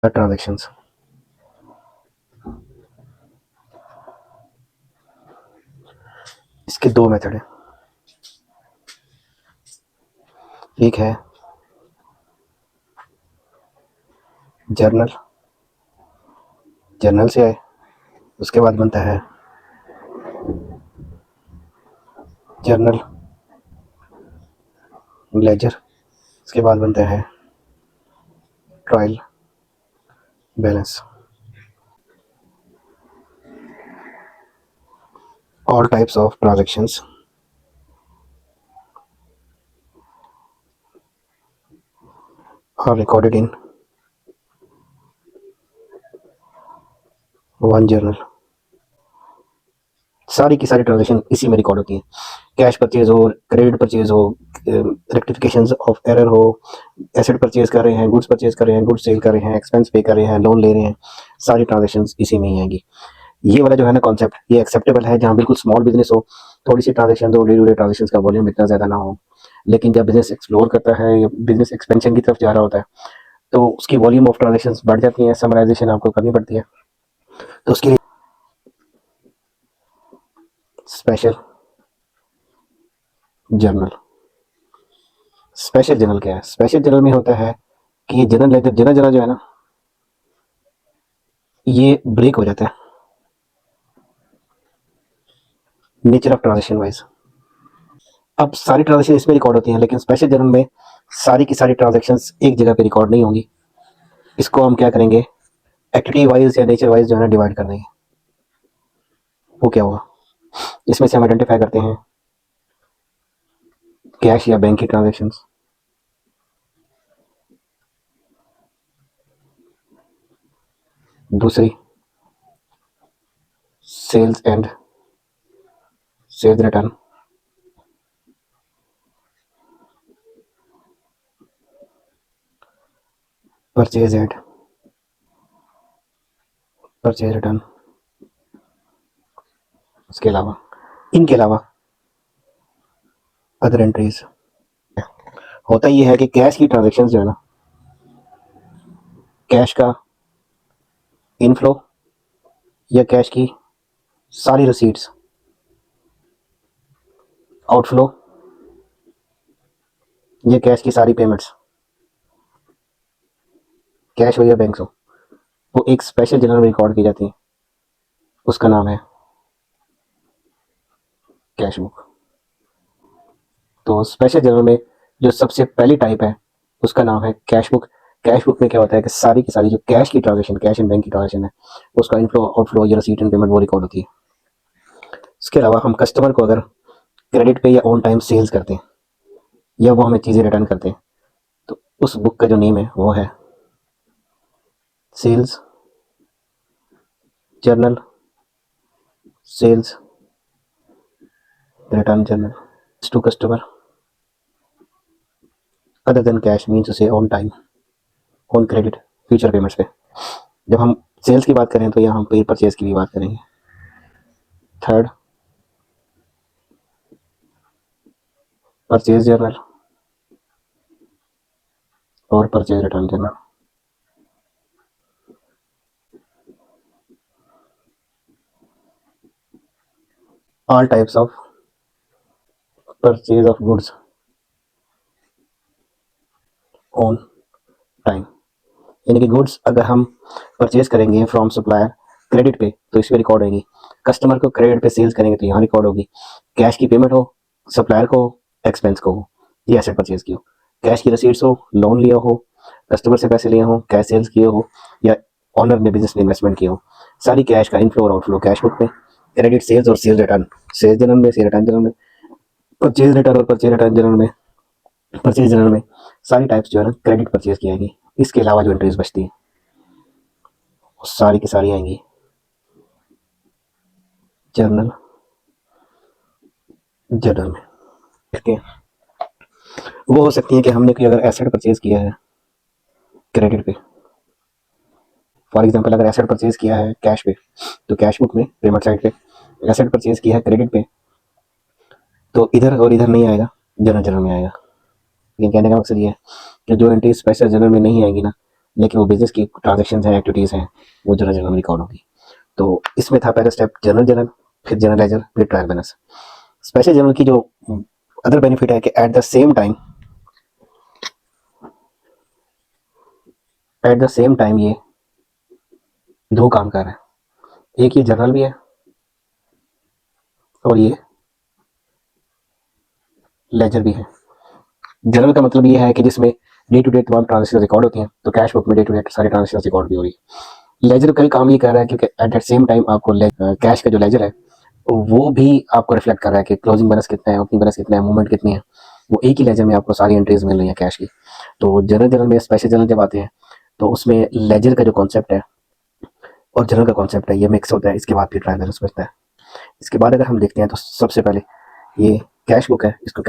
Transactions. इसके दो method है। एक है जर्नल, जर्नल से आए, उसके बाद बनता है जर्नल लेजर, उसके बाद बनता है trial balance. All types of transactions are recorded in one journal। सारी की सारी ट्रांजेक्शन इसी में रिकॉर्ड होती है। कैश परचेज हो, क्रेडिट परचेज हो, रेक्टिफिकेशन ऑफ एरर हो, एसेट परचेज कर रहे हैं, गुड्स परचेज कर रहे हैं, गुड्स सेल कर रहे हैं, एक्सपेंस पे कर रहे हैं, लोन ले रहे हैं, सारी ट्रांजेक्शन इसी में ही आएंगी। ये वाला जो है ना कॉन्सेप्ट, ये एक्सेप्टेबल है जहाँ बिल्कुल स्मॉल बिजनेस हो, थोड़ी सी ट्रांजेक्शन हो, डे टू डे ट्रांजेक्शन का वॉल्यूम इतना ज़्यादा ना हो। लेकिन जब बिजनेस एक्सप्लोर करता है या बिजनेस एक्सपेंशन की तरफ जा रहा होता है तो उसकी वॉल्यूम ऑफ ट्रांजेक्शन बढ़ जाती है, समराइजेशन आपको करनी पड़ती है। तो उसके लिए स्पेशल जर्नल। स्पेशल जर्नल क्या है? स्पेशल जर्नल में होता है कि ये जर्नल लेटर जरा जरा जो है ना ये ब्रेक हो जाता है नेचर ऑफ ट्रांजेक्शन वाइज। अब सारी ट्रांजेक्शन इसमें रिकॉर्ड होती हैं, लेकिन स्पेशल जर्नल में सारी की सारी ट्रांजेक्शन एक जगह पे रिकॉर्ड नहीं होंगी। इसको हम क्या करेंगे, एक्टिविटी वाइज या नेचर वाइज जो है ना डिवाइड कर देंगे। वो क्या हुआ, इसमें से हम आइडेंटिफाई करते हैं कैश या बैंक की ट्रांजेक्शन, दूसरी sales and sales return, purchase and purchase return. उसके अलावा, इनके अलावा अदर एंट्रीज। होता ये है कि कैश की ट्रांजेक्शन जो है ना, कैश का इनफ्लो या कैश की सारी रिसीट्स, आउटफ्लो या कैश की सारी पेमेंट्स, कैश हो या बैंक हो, वो एक स्पेशल जर्नल में रिकॉर्ड की जाती है। उसका नाम है कैश बुक। तो स्पेशल जर्नल में जो सबसे पहली टाइप है उसका नाम है कैश बुक। कैश बुक में क्या होता है कि सारी की सारी जो कैश की ट्रांजेक्शन, कैश एंड बैंक की ट्रांजेक्शन है, उसका इनफ्लो आउटफ्लो या रिसीट एंड पेमेंट वो रिकॉर्ड होती है। इसके अलावा हम कस्टमर को अगर क्रेडिट पे या ऑन टाइम सेल्स करते हैं या वो हमें चीज़ें रिटर्न करते हैं तो उस बुक का जो नेम है वो है sales journal, sales return journal to customer other than cash means उसे on time, on credit, future payments पे। जब हम सेल्स की बात करें तो यहाँ हम पे परचेज की भी बात करेंगे। थर्ड, परचेज जर्नल और purchase return journal. All types of purchase of goods on time, यानी कि गुड्स अगर हम परचेज करेंगे फ्रॉम सप्लायर क्रेडिट पे तो इसमें रिकॉर्ड होगी, कस्टमर को क्रेडिट पे सेल्स करेंगे तो यहाँ रिकॉर्ड होगी, कैश की पेमेंट हो सप्लायर को, एक्सपेंस को हो या एसेट परचेज की हो, कैश की रसीट्स हो, लोन लिया हो, कस्टमर से पैसे लिए हो, कैश सेल्स किए हो या ऑनर ने बिजनेस में इन्वेस्टमेंट किया हो, सारी कैश का इनफ्लो और आउटफ्लो कैश बुक में। क्रेडिट सेल्स और सेल्स रिटर्न सेल्स जर्नल में, सेल रिटर्न जर्नल में, परचेज रिटर्न और परचेज रिटर्न जर्नल में, परचेज जर्नल में सारी टाइप्स जो है ना क्रेडिट परचेज की आएगी। इसके अलावा जो एंट्रीज बचती है वो सारी की सारी आएंगी जर्नल जर्नल में। देखते हैं, वो हो सकती है कि हमने कोई अगर एसेट परचेज किया है क्रेडिट पे, फॉर एग्जांपल अगर एसेट परचेज किया है कैश पे तो कैश बुक में पेमेंट साइड पे, एसेट परचेज किया है क्रेडिट पे तो इधर और इधर नहीं आएगा, जर्नल जर्नल में आएगा। लेकिन कहने का मकसद ये है कि जो एंट्री स्पेशल जर्नल में नहीं आएगी ना लेकिन वो बिजनेस की ट्रांजेक्शन है, एक्टिविटीज़ हैं, वो जर्नल में रिकॉर्ड होगी। तो इसमें था पहला स्टेप जर्नल, फिर जनरल लेजर, फिर ट्रायल बैलेंस। स्पेशल जर्नल की जो अदर बेनिफिट है कि एट द सेम टाइम ये दो काम कर रहा है, एक ये जर्नल भी है और ये लेजर भी है। जर्नल का मतलब ये है कि जिसमें डे टू डे तमाम ट्रांजेक्शन रिकॉर्ड होती हैं, तो कैश बुक में डे टू डे सारी ट्रांजेक्शन रिकॉर्ड भी हो रही है। लेजर का काम ये कर रहा है क्योंकि एट द सेम टाइम आपको कैश का जो लेजर है वो भी आपको रिफ्लेक्ट कर रहा है कि क्लोजिंग बैलेंस कितना है, ओपनिंग बैलेंस कितना है, मूवमेंट कितनी है। वो एक ही लेजर में आपको सारी एंट्रीज मिल रही है कैश की। तो जनरल में स्पेशल जनरल जब आते हैं तो उसमें लेजर का जो कॉन्सेप्ट है और जनरल का कॉन्सेप्ट है ये मिक्स होता है। इसके बाद फिर ट्रायल बैलेंस बचता है। इसके बाद अगर हम देखते हैं तो सबसे पहले ये कैश बुक है, इसको